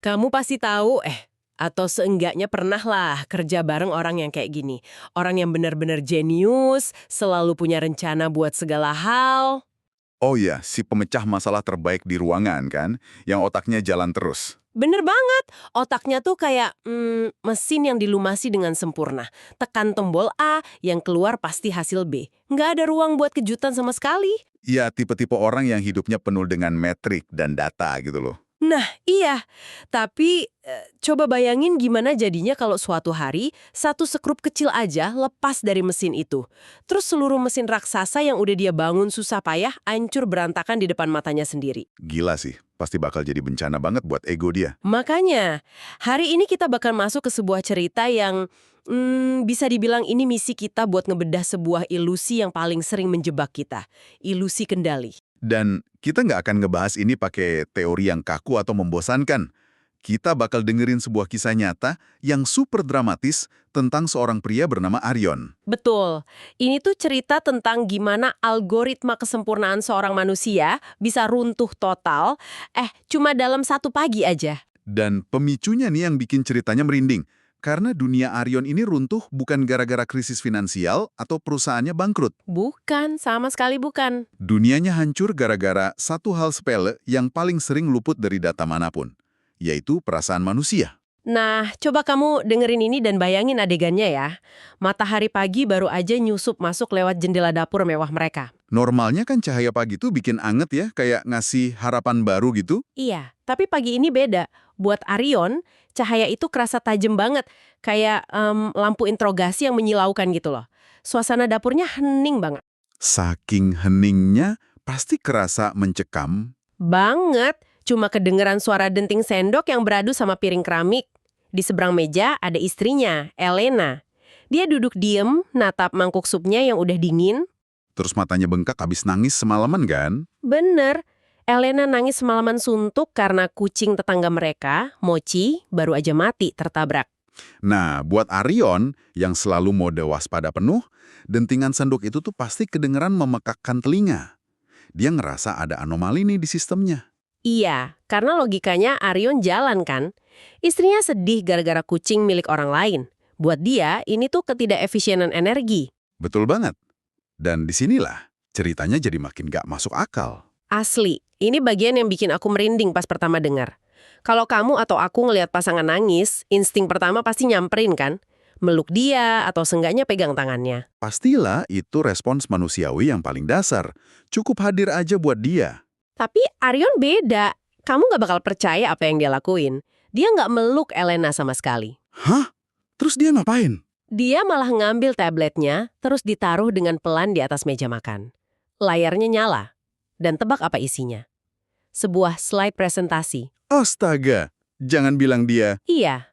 Kamu pasti tahu, atau seenggaknya pernah lah kerja bareng orang yang kayak gini. Orang yang benar-benar jenius, selalu punya rencana buat segala hal. Oh iya, si pemecah masalah terbaik di ruangan kan, yang otaknya jalan terus. Bener banget, otaknya tuh kayak mesin yang dilumasi dengan sempurna. Tekan tombol A, yang keluar pasti hasil B. Nggak ada ruang buat kejutan sama sekali. Ya, tipe-tipe orang yang hidupnya penuh dengan metrik dan data gitu loh. Nah, iya. Tapi, coba bayangin gimana jadinya kalau suatu hari, satu sekrup kecil aja lepas dari mesin itu. Terus seluruh mesin raksasa yang udah dia bangun susah payah, hancur berantakan di depan matanya sendiri. Gila sih, pasti bakal jadi bencana banget buat ego dia. Makanya, hari ini kita bakal masuk ke sebuah cerita yang bisa dibilang ini misi kita buat ngebedah sebuah ilusi yang paling sering menjebak kita. Ilusi kendali. Dan kita nggak akan ngebahas ini pakai teori yang kaku atau membosankan. Kita bakal dengerin sebuah kisah nyata yang super dramatis tentang seorang pria bernama Arion. Betul. Ini tuh cerita tentang gimana algoritma kesempurnaan seorang manusia bisa runtuh total, cuma dalam satu pagi aja. Dan pemicunya nih yang bikin ceritanya merinding. Karena dunia Arion ini runtuh bukan gara-gara krisis finansial atau perusahaannya bangkrut. Bukan, sama sekali bukan. Dunianya hancur gara-gara satu hal sepele yang paling sering luput dari data manapun, yaitu perasaan manusia. Nah, coba kamu dengerin ini dan bayangin adegannya ya. Matahari pagi baru aja nyusup masuk lewat jendela dapur mewah mereka. Normalnya kan cahaya pagi tuh bikin anget ya, kayak ngasih harapan baru gitu. Iya, tapi pagi ini beda. Buat Arion, cahaya itu kerasa tajam banget. Kayak lampu interogasi yang menyilaukan gitu loh. Suasana dapurnya hening banget. Saking heningnya, pasti kerasa mencekam. Banget. Cuma kedengeran suara denting sendok yang beradu sama piring keramik. Di seberang meja ada istrinya, Elena. Dia duduk diem, natap mangkuk supnya yang udah dingin. Terus matanya bengkak habis nangis semalaman kan? Bener, Elena nangis semalaman suntuk karena kucing tetangga mereka, Mochi, baru aja mati tertabrak. Nah, buat Arion yang selalu mode waspada penuh, dentingan sendok itu tuh pasti kedengeran memekakkan telinga. Dia ngerasa ada anomali nih di sistemnya. Iya, karena logikanya Arion jalan kan. Istrinya sedih gara-gara kucing milik orang lain. Buat dia, ini tuh ketidakefisienan energi. Betul banget. Dan disinilah ceritanya jadi makin gak masuk akal. Asli, ini bagian yang bikin aku merinding pas pertama dengar. Kalau kamu atau aku ngelihat pasangan nangis, insting pertama pasti nyamperin kan? Meluk dia atau seenggaknya pegang tangannya. Pastilah itu respons manusiawi yang paling dasar. Cukup hadir aja buat dia. Tapi Arion beda. Kamu nggak bakal percaya apa yang dia lakuin. Dia nggak meluk Elena sama sekali. Hah? Terus dia ngapain? Dia malah ngambil tabletnya, terus ditaruh dengan pelan di atas meja makan. Layarnya nyala. Dan tebak apa isinya? Sebuah slide presentasi. Astaga, jangan bilang dia. Iya,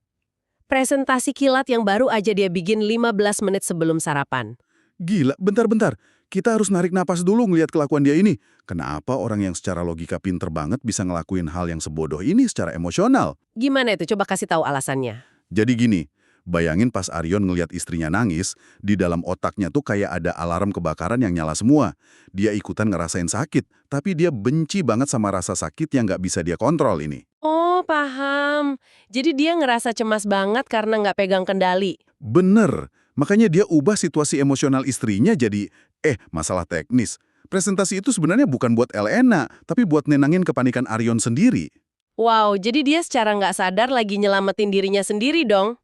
presentasi kilat yang baru aja dia bikin 15 menit sebelum sarapan. Gila, bentar-bentar. Kita harus narik napas dulu ngelihat kelakuan dia ini. Kenapa orang yang secara logika pinter banget bisa ngelakuin hal yang sebodoh ini secara emosional? Gimana itu? Coba kasih tahu alasannya. Jadi gini, bayangin pas Arion ngelihat istrinya nangis, di dalam otaknya tuh kayak ada alarm kebakaran yang nyala semua. Dia ikutan ngerasain sakit, tapi dia benci banget sama rasa sakit yang nggak bisa dia kontrol ini. Oh, paham. Jadi dia ngerasa cemas banget karena nggak pegang kendali. Bener, makanya dia ubah situasi emosional istrinya jadi, masalah teknis. Presentasi itu sebenarnya bukan buat Elena, tapi buat nenangin kepanikan Arion sendiri. Wow, jadi dia secara nggak sadar lagi nyelamatin dirinya sendiri dong.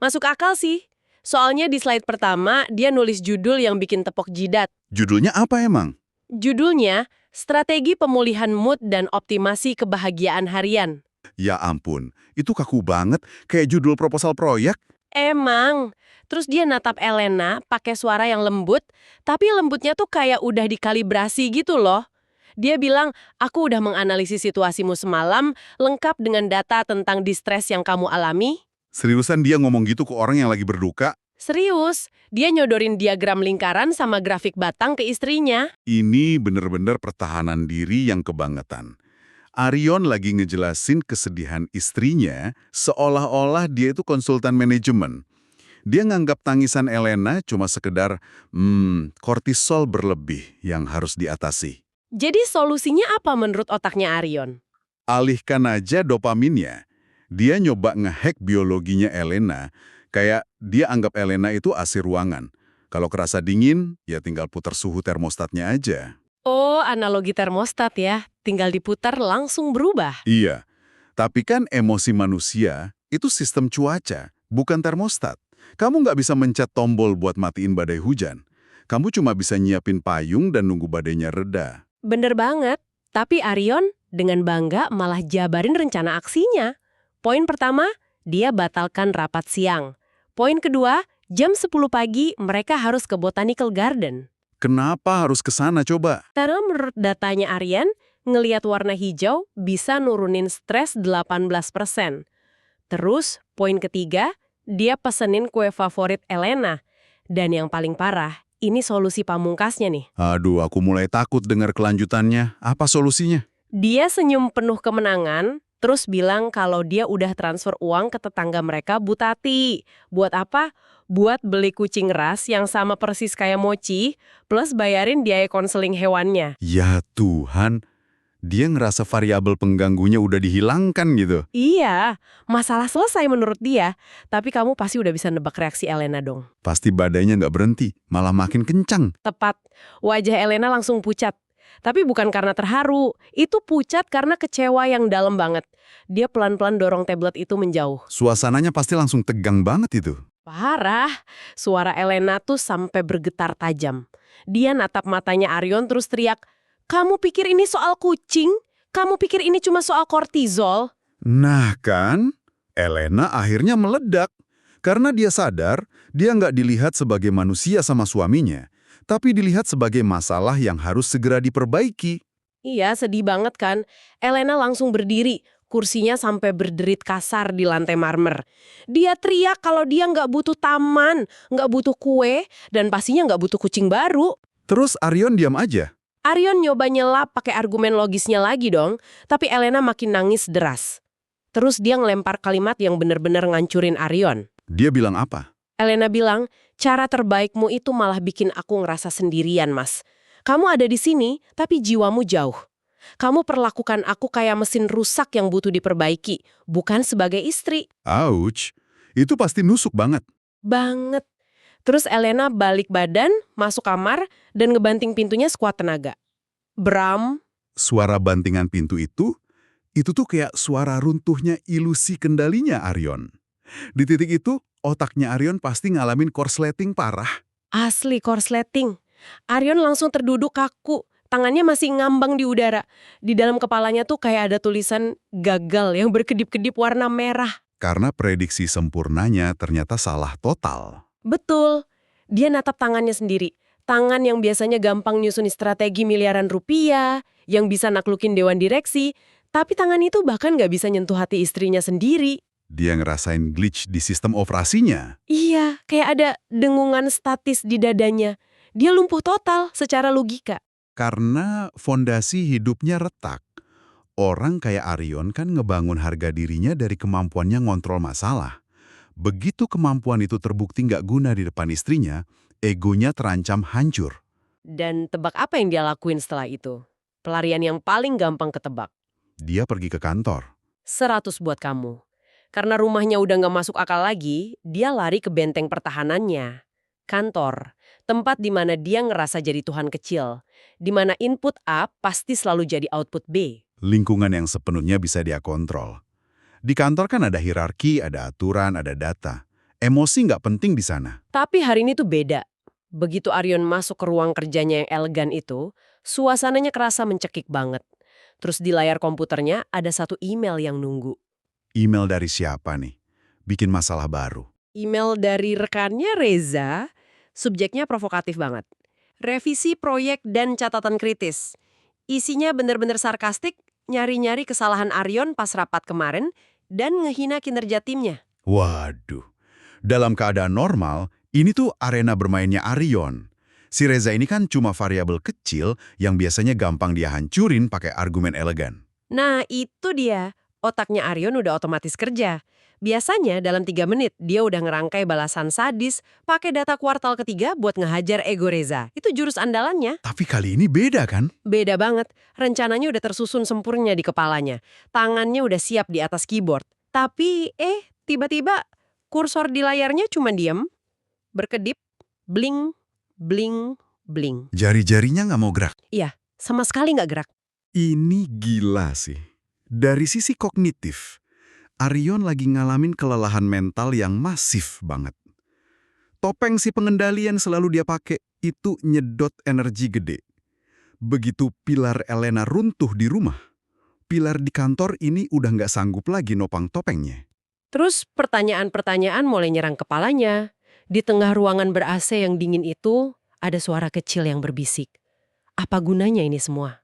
Masuk akal sih. Soalnya di slide pertama, dia nulis judul yang bikin tepok jidat. Judulnya apa emang? Judulnya, Strategi Pemulihan Mood dan Optimasi Kebahagiaan Harian. Ya ampun, itu kaku banget, kayak judul proposal proyek. Emang. Terus dia natap Elena pakai suara yang lembut, tapi lembutnya tuh kayak udah dikalibrasi gitu loh. Dia bilang, aku udah menganalisis situasimu semalam, lengkap dengan data tentang distres yang kamu alami. Seriusan dia ngomong gitu ke orang yang lagi berduka? Serius, dia nyodorin diagram lingkaran sama grafik batang ke istrinya. Ini bener-bener pertahanan diri yang kebangetan. Arion lagi ngejelasin kesedihan istrinya seolah-olah dia itu konsultan manajemen. Dia nganggap tangisan Elena cuma sekedar, kortisol berlebih yang harus diatasi. Jadi solusinya apa menurut otaknya Arion? Alihkan aja dopaminnya. Dia nyoba ngehack biologinya Elena, kayak dia anggap Elena itu AC ruangan. Kalau kerasa dingin, ya tinggal putar suhu termostatnya aja. Oh, analogi termostat ya. Tinggal diputar langsung berubah. Iya, tapi kan emosi manusia itu sistem cuaca, bukan termostat. Kamu nggak bisa mencet tombol buat matiin badai hujan. Kamu cuma bisa nyiapin payung dan nunggu badainya reda. Bener banget. Tapi Arion dengan bangga malah jabarin rencana aksinya. Poin pertama, dia batalkan rapat siang. Poin kedua, jam 10 pagi mereka harus ke Botanical Garden. Kenapa harus ke sana coba? Karena menurut datanya Aryan, ngelihat warna hijau bisa nurunin stres 18%. Terus, poin ketiga, dia pesenin kue favorit Elena. Dan yang paling parah, ini solusi pamungkasnya nih. Aduh, aku mulai takut dengar kelanjutannya. Apa solusinya? Dia senyum penuh kemenangan, terus bilang kalau dia udah transfer uang ke tetangga mereka Butati. Buat apa? Buat beli kucing ras yang sama persis kayak Mochi, plus bayarin biaya konseling hewannya. Ya Tuhan, dia ngerasa variabel pengganggunya udah dihilangkan gitu. Iya, masalah selesai menurut dia. Tapi kamu pasti udah bisa nebak reaksi Elena dong. Pasti badainya nggak berhenti, malah makin kencang. Tepat, wajah Elena langsung pucat. Tapi bukan karena terharu, itu pucat karena kecewa yang dalam banget. Dia pelan-pelan dorong tablet itu menjauh. Suasananya pasti langsung tegang banget itu. Parah, suara Elena tuh sampai bergetar tajam. Dia natap matanya Arion terus teriak, "Kamu pikir ini soal kucing? Kamu pikir ini cuma soal kortizol?" Nah kan, Elena akhirnya meledak. Karena dia sadar, dia nggak dilihat sebagai manusia sama suaminya, tapi dilihat sebagai masalah yang harus segera diperbaiki. Iya, sedih banget kan. Elena langsung berdiri, kursinya sampai berderit kasar di lantai marmer. Dia teriak kalau dia nggak butuh taman, nggak butuh kue, dan pastinya nggak butuh kucing baru. Terus Arion diam aja. Arion nyoba nyelap pakai argumen logisnya lagi dong, tapi Elena makin nangis deras. Terus dia ngelempar kalimat yang bener-bener ngancurin Arion. Dia bilang apa? Elena bilang, "Cara terbaikmu itu malah bikin aku ngerasa sendirian, Mas. Kamu ada di sini, tapi jiwamu jauh. Kamu perlakukan aku kayak mesin rusak yang butuh diperbaiki, bukan sebagai istri." Ouch, itu pasti nusuk banget. Banget. Terus Elena balik badan, masuk kamar, dan ngebanting pintunya sekuat tenaga. Bram. Suara bantingan pintu itu tuh kayak suara runtuhnya ilusi kendalinya Arion. Di titik itu, otaknya Arion pasti ngalamin korsleting parah. Asli korsleting. Arion langsung terduduk kaku, tangannya masih ngambang di udara. Di dalam kepalanya tuh kayak ada tulisan gagal yang berkedip-kedip warna merah. Karena prediksi sempurnanya ternyata salah total. Betul. Dia natap tangannya sendiri. Tangan yang biasanya gampang nyusun strategi miliaran rupiah, yang bisa naklukin dewan direksi, tapi tangan itu bahkan nggak bisa nyentuh hati istrinya sendiri. Dia ngerasain glitch di sistem operasinya. Iya, kayak ada dengungan statis di dadanya. Dia lumpuh total secara logika. Karena fondasi hidupnya retak. Orang kayak Arion kan ngebangun harga dirinya dari kemampuannya ngontrol masalah. Begitu kemampuan itu terbukti nggak guna di depan istrinya, egonya terancam hancur. Dan tebak apa yang dia lakuin setelah itu? Pelarian yang paling gampang ketebak. Dia pergi ke kantor. 100 buat kamu. Karena rumahnya udah nggak masuk akal lagi, dia lari ke benteng pertahanannya. Kantor, tempat di mana dia ngerasa jadi Tuhan kecil. Di mana input A pasti selalu jadi output B. Lingkungan yang sepenuhnya bisa dia kontrol. Di kantor kan ada hierarki, ada aturan, ada data. Emosi nggak penting di sana. Tapi hari ini tuh beda. Begitu Arion masuk ke ruang kerjanya yang elegan itu, suasananya kerasa mencekik banget. Terus di layar komputernya ada satu email yang nunggu. Email dari siapa nih? Bikin masalah baru. Email dari rekannya Reza, subjeknya provokatif banget. Revisi proyek dan catatan kritis. Isinya bener-bener sarkastik, nyari-nyari kesalahan Arion pas rapat kemarin, dan ngehina kinerja timnya. Waduh. Dalam keadaan normal, ini tuh arena bermainnya Arion. Si Reza ini kan cuma variabel kecil yang biasanya gampang dia hancurin pakai argumen elegan. Nah, itu dia. Otaknya Arion udah otomatis kerja. Biasanya dalam 3 menit dia udah ngerangkai balasan sadis pakai data kuartal ketiga buat ngehajar ego Reza. Itu jurus andalannya. Tapi kali ini beda kan? Beda banget. Rencananya udah tersusun sempurna di kepalanya. Tangannya udah siap di atas keyboard. Tapi, tiba-tiba kursor di layarnya cuma diem, berkedip, bling, bling, bling. Jari-jarinya nggak mau gerak. Iya, sama sekali nggak gerak. Ini gila sih. Dari sisi kognitif, Arion lagi ngalamin kelelahan mental yang masif banget. Topeng si pengendali yang selalu dia pakai itu nyedot energi gede. Begitu pilar Elena runtuh di rumah, pilar di kantor ini udah nggak sanggup lagi nopang topengnya. Terus pertanyaan-pertanyaan mulai nyerang kepalanya. Di tengah ruangan ber-AC yang dingin itu, ada suara kecil yang berbisik. Apa gunanya ini semua?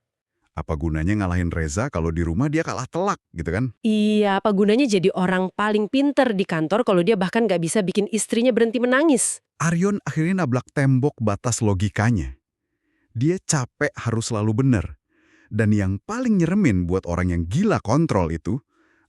Apa gunanya ngalahin Reza kalau di rumah dia kalah telak gitu kan? Iya, apa gunanya jadi orang paling pinter di kantor kalau dia bahkan nggak bisa bikin istrinya berhenti menangis? Arion akhirnya nablak tembok batas logikanya. Dia capek harus selalu benar. Dan yang paling nyeremin buat orang yang gila kontrol itu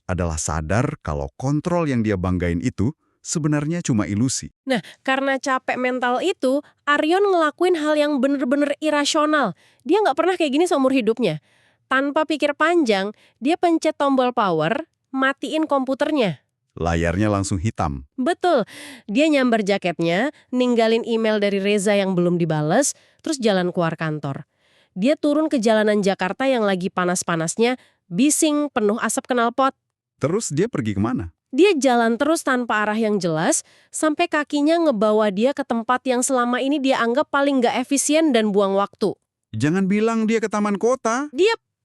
adalah sadar kalau kontrol yang dia banggain itu sebenarnya cuma ilusi. Nah, karena capek mental itu, Aryon ngelakuin hal yang bener-bener irasional. Dia nggak pernah kayak gini seumur hidupnya. Tanpa pikir panjang, dia pencet tombol power, matiin komputernya. Layarnya langsung hitam. Betul, dia nyambar jaketnya, ninggalin email dari Reza yang belum dibales, terus jalan keluar kantor. Dia turun ke jalanan Jakarta yang lagi panas-panasnya, bising, penuh asap knalpot. Terus dia pergi kemana? Dia jalan terus tanpa arah yang jelas, sampai kakinya ngebawa dia ke tempat yang selama ini dia anggap paling nggak efisien dan buang waktu. Jangan bilang dia ke taman kota.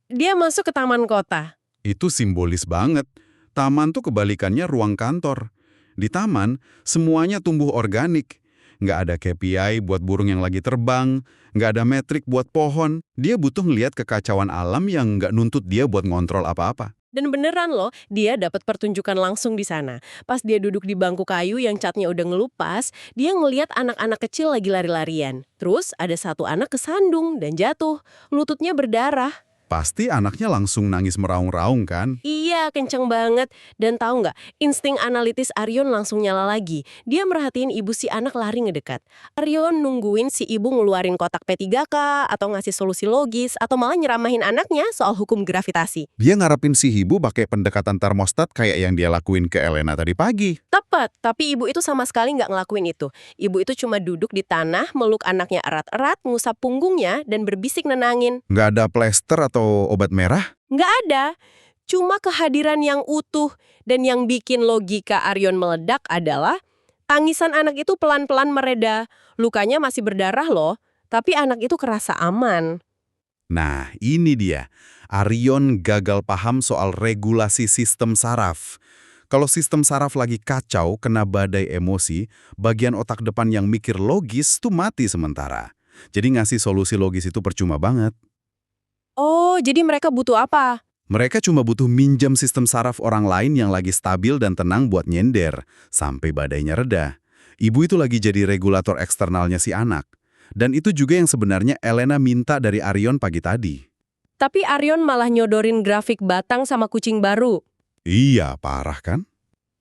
Dia masuk ke taman kota. Itu simbolis banget. Taman tuh kebalikannya ruang kantor. Di taman, semuanya tumbuh organik. Nggak ada KPI buat burung yang lagi terbang, nggak ada metrik buat pohon. Dia butuh ngeliat kekacauan alam yang nggak nuntut dia buat ngontrol apa-apa. Dan beneran loh, dia dapat pertunjukan langsung di sana. Pas dia duduk di bangku kayu yang catnya udah ngelupas, dia ngeliat anak-anak kecil lagi lari-larian. Terus ada satu anak kesandung dan jatuh, lututnya berdarah. Pasti anaknya langsung nangis meraung-raung kan? Iya, kenceng banget. Dan tahu nggak, insting analitis Aryon langsung nyala lagi. Dia merhatiin ibu si anak lari ngedekat. Aryon nungguin si ibu ngeluarin kotak P3K, atau ngasih solusi logis, atau malah nyeramahin anaknya soal hukum gravitasi. Dia ngarepin si ibu pakai pendekatan termostat kayak yang dia lakuin ke Elena tadi pagi. Tepat, tapi ibu itu sama sekali nggak ngelakuin itu. Ibu itu cuma duduk di tanah, meluk anaknya erat-erat, ngusap punggungnya, dan berbisik nenangin. Nggak ada plester atau obat merah? Nggak ada. Cuma kehadiran yang utuh, dan yang bikin logika Aryon meledak adalah tangisan anak itu pelan-pelan mereda. Lukanya masih berdarah loh, tapi anak itu kerasa aman. Nah, ini dia. Arion gagal paham soal regulasi sistem saraf. Kalau sistem saraf lagi kacau, kena badai emosi, bagian otak depan yang mikir logis tuh mati sementara. Jadi ngasih solusi logis itu percuma banget. Oh, jadi mereka butuh apa? Mereka cuma butuh minjam sistem saraf orang lain yang lagi stabil dan tenang buat nyender, sampai badainya reda. Ibu itu lagi jadi regulator eksternalnya si anak. Dan itu juga yang sebenarnya Elena minta dari Arion pagi tadi. Tapi Aryon malah nyodorin grafik batang sama kucing baru. Iya, parah kan?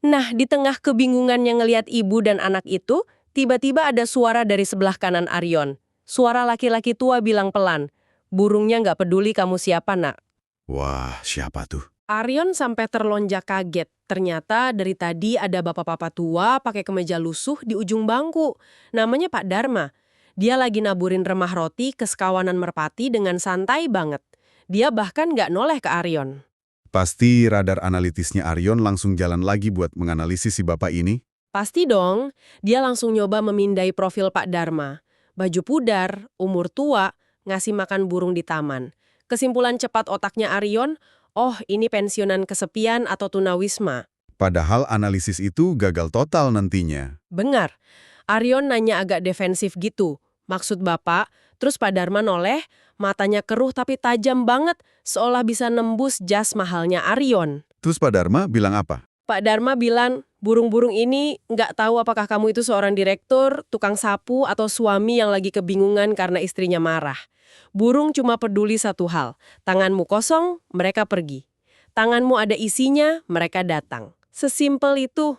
Nah, di tengah kebingungannya ngelihat ibu dan anak itu, tiba-tiba ada suara dari sebelah kanan Aryon. Suara laki-laki tua bilang pelan, "Burungnya nggak peduli kamu siapa, nak." Wah, siapa tuh? Aryon sampai terlonjak kaget. Ternyata dari tadi ada bapak-bapak tua pakai kemeja lusuh di ujung bangku. Namanya Pak Dharma. Dia lagi naburin remah roti ke sekawanan merpati dengan santai banget. Dia bahkan nggak noleh ke Aryon. Pasti radar analitisnya Arion langsung jalan lagi buat menganalisis si bapak ini. Pasti dong, dia langsung nyoba memindai profil Pak Dharma. Baju pudar, umur tua, ngasih makan burung di taman. Kesimpulan cepat otaknya Aryon, oh ini pensiunan kesepian atau tunawisma. Padahal analisis itu gagal total nantinya. Bengar, Aryon nanya agak defensif gitu. Maksud Bapak, terus Pak Dharma noleh, matanya keruh tapi tajam banget, seolah bisa nembus jas mahalnya Aryon. Terus Pak Dharma bilang apa? Pak Dharma bilang, burung-burung ini nggak tahu apakah kamu itu seorang direktur, tukang sapu, atau suami yang lagi kebingungan karena istrinya marah. Burung cuma peduli satu hal, tanganmu kosong, mereka pergi. Tanganmu ada isinya, mereka datang. Sesimpel itu.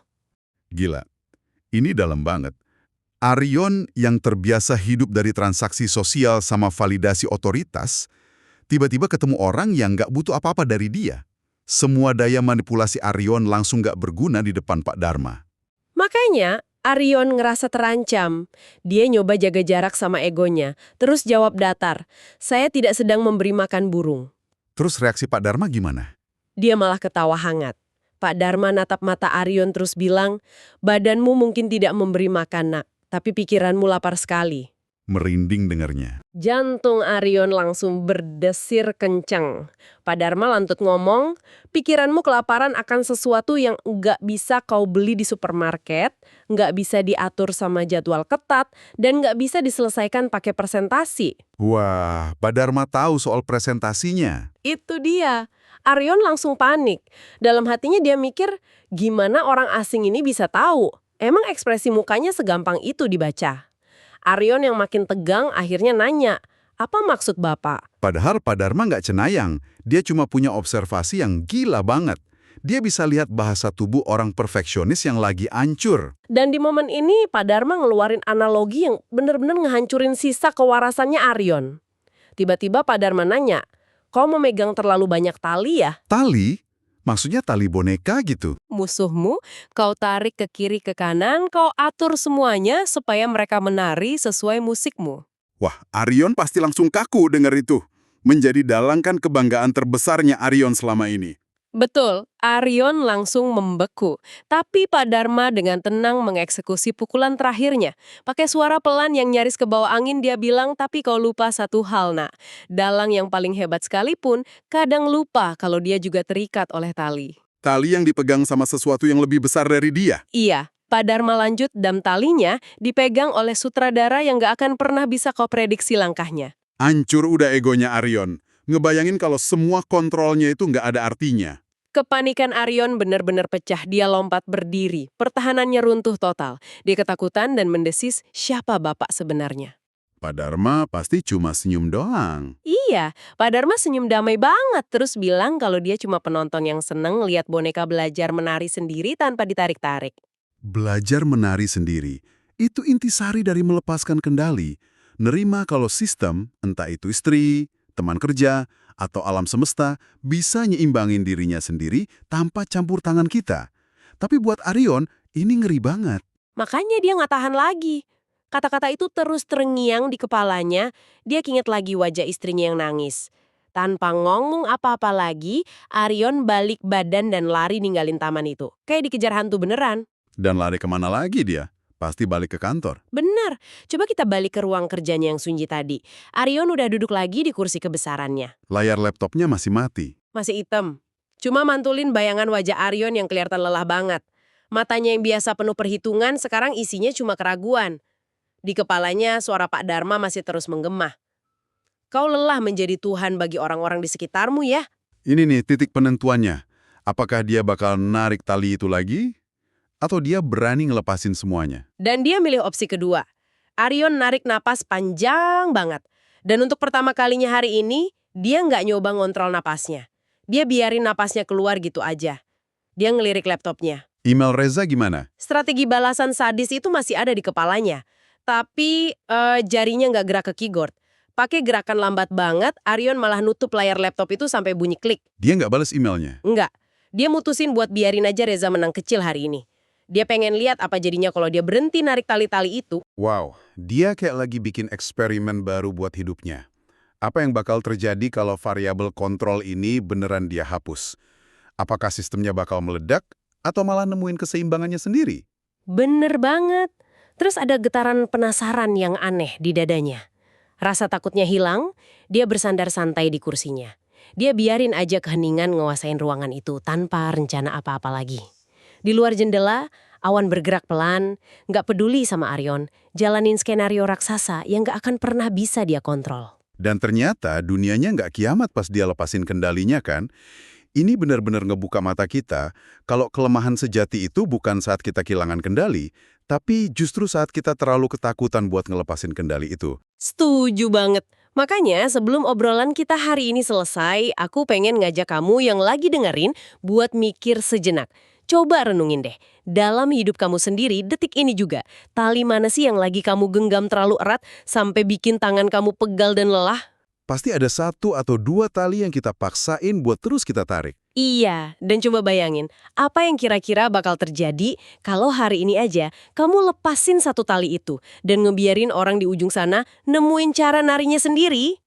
Gila, ini dalam banget. Arion yang terbiasa hidup dari transaksi sosial sama validasi otoritas, tiba-tiba ketemu orang yang nggak butuh apa-apa dari dia. Semua daya manipulasi Arion langsung nggak berguna di depan Pak Dharma. Makanya, Arion ngerasa terancam. Dia nyoba jaga jarak sama egonya, terus jawab datar, "Saya tidak sedang memberi makan burung." Terus reaksi Pak Dharma gimana? Dia malah ketawa hangat. Pak Dharma natap mata Arion terus bilang, "Badanmu mungkin tidak memberi makan, nak, tapi pikiranmu lapar sekali." Merinding dengarnya. Jantung Arion langsung berdesir kencang. Pak Dharma lantut ngomong, "Pikiranmu kelaparan akan sesuatu yang nggak bisa kau beli di supermarket, nggak bisa diatur sama jadwal ketat, dan nggak bisa diselesaikan pakai presentasi." Wah, Pak Dharma tahu soal presentasinya. Itu dia. Arion langsung panik. Dalam hatinya dia mikir, gimana orang asing ini bisa tahu? Emang ekspresi mukanya segampang itu dibaca? Arion yang makin tegang akhirnya nanya, "Apa maksud Bapak?" Padahal Pak Dharma nggak cenayang. Dia cuma punya observasi yang gila banget. Dia bisa lihat bahasa tubuh orang perfeksionis yang lagi ancur. Dan di momen ini Pak Dharma ngeluarin analogi yang bener-bener ngehancurin sisa kewarasannya Arion. Tiba-tiba Pak Dharma nanya, "Kau memegang terlalu banyak tali ya? Tali? Maksudnya tali boneka gitu? Musuhmu, kau tarik ke kiri ke kanan, kau atur semuanya supaya mereka menari sesuai musikmu." Wah, Arion pasti langsung kaku dengar itu. Menjadi dalang kan kebanggaan terbesarnya Arion selama ini. Betul, Arion langsung membeku. Tapi Pak Dharma dengan tenang mengeksekusi pukulan terakhirnya. Pakai suara pelan yang nyaris ke bawah angin dia bilang, "Tapi kau lupa satu hal, nak. Dalang yang paling hebat sekalipun kadang lupa kalau dia juga terikat oleh tali." Tali yang dipegang sama sesuatu yang lebih besar dari dia. Iya, Pak Dharma lanjut dan talinya dipegang oleh sutradara yang gak akan pernah bisa kau prediksi langkahnya. Hancur udah egonya Arion. Ngebayangin kalau semua kontrolnya itu nggak ada artinya. Kepanikan Arion benar-benar pecah, dia lompat berdiri. Pertahanannya runtuh total. Dia ketakutan dan mendesis, siapa Bapak sebenarnya? Pak Dharma pasti cuma senyum doang. Iya, Pak Dharma senyum damai banget, terus bilang kalau dia cuma penonton yang seneng lihat boneka belajar menari sendiri tanpa ditarik-tarik. Belajar menari sendiri, itu intisari dari melepaskan kendali. Nerima kalau sistem, entah itu istri, teman kerja, atau alam semesta, bisa nyimbangin dirinya sendiri tanpa campur tangan kita. Tapi buat Arion, ini ngeri banget. Makanya dia nggak tahan lagi. Kata-kata itu terus terngiang di kepalanya, dia keinget lagi wajah istrinya yang nangis. Tanpa ngomong apa-apa lagi, Arion balik badan dan lari ninggalin taman itu. Kayak dikejar hantu beneran. Dan lari kemana lagi dia? Pasti balik ke kantor. Bener, coba kita balik ke ruang kerjanya yang sunyi tadi. Arion udah duduk lagi di kursi kebesarannya. Layar laptopnya masih mati. Masih hitam. Cuma mantulin bayangan wajah Arion yang kelihatan lelah banget. Matanya yang biasa penuh perhitungan sekarang isinya cuma keraguan. Di kepalanya suara Pak Dharma masih terus menggema. "Kau lelah menjadi Tuhan bagi orang-orang di sekitarmu ya?" Ini nih titik penentuannya. Apakah dia bakal narik tali itu lagi? Atau dia berani ngelepasin semuanya? Dan dia milih opsi kedua. Arion narik napas panjang banget. Dan untuk pertama kalinya hari ini, dia nggak nyoba ngontrol napasnya. Dia biarin napasnya keluar gitu aja. Dia ngelirik laptopnya. Email Reza gimana? Strategi balasan sadis itu masih ada di kepalanya. Tapi jarinya nggak gerak ke keyboard. Pakai gerakan lambat banget, Arion malah nutup layar laptop itu sampai bunyi klik. Dia nggak balas emailnya. Enggak. Dia mutusin buat biarin aja Reza menang kecil hari ini. Dia pengen lihat apa jadinya kalau dia berhenti narik tali-tali itu. Wow, dia kayak lagi bikin eksperimen baru buat hidupnya. Apa yang bakal terjadi kalau variabel kontrol ini beneran dia hapus? Apakah sistemnya bakal meledak atau malah nemuin keseimbangannya sendiri? Bener banget. Terus ada getaran penasaran yang aneh di dadanya. Rasa takutnya hilang, dia bersandar santai di kursinya. Dia biarin aja keheningan nguasain ruangan itu tanpa rencana apa-apa lagi. Di luar jendela, awan bergerak pelan, nggak peduli sama Arion, jalanin skenario raksasa yang nggak akan pernah bisa dia kontrol. Dan ternyata dunianya nggak kiamat pas dia lepasin kendalinya kan? Ini benar-benar ngebuka mata kita kalau kelemahan sejati itu bukan saat kita kehilangan kendali, tapi justru saat kita terlalu ketakutan buat ngelepasin kendali itu. Setuju banget. Makanya sebelum obrolan kita hari ini selesai, aku pengen ngajak kamu yang lagi dengerin buat mikir sejenak. Coba renungin deh, dalam hidup kamu sendiri detik ini juga, tali mana sih yang lagi kamu genggam terlalu erat sampai bikin tangan kamu pegal dan lelah? Pasti ada satu atau dua tali yang kita paksain buat terus kita tarik. Iya, dan coba bayangin, apa yang kira-kira bakal terjadi kalau hari ini aja kamu lepasin satu tali itu dan ngebiarin orang di ujung sana nemuin cara narinya sendiri?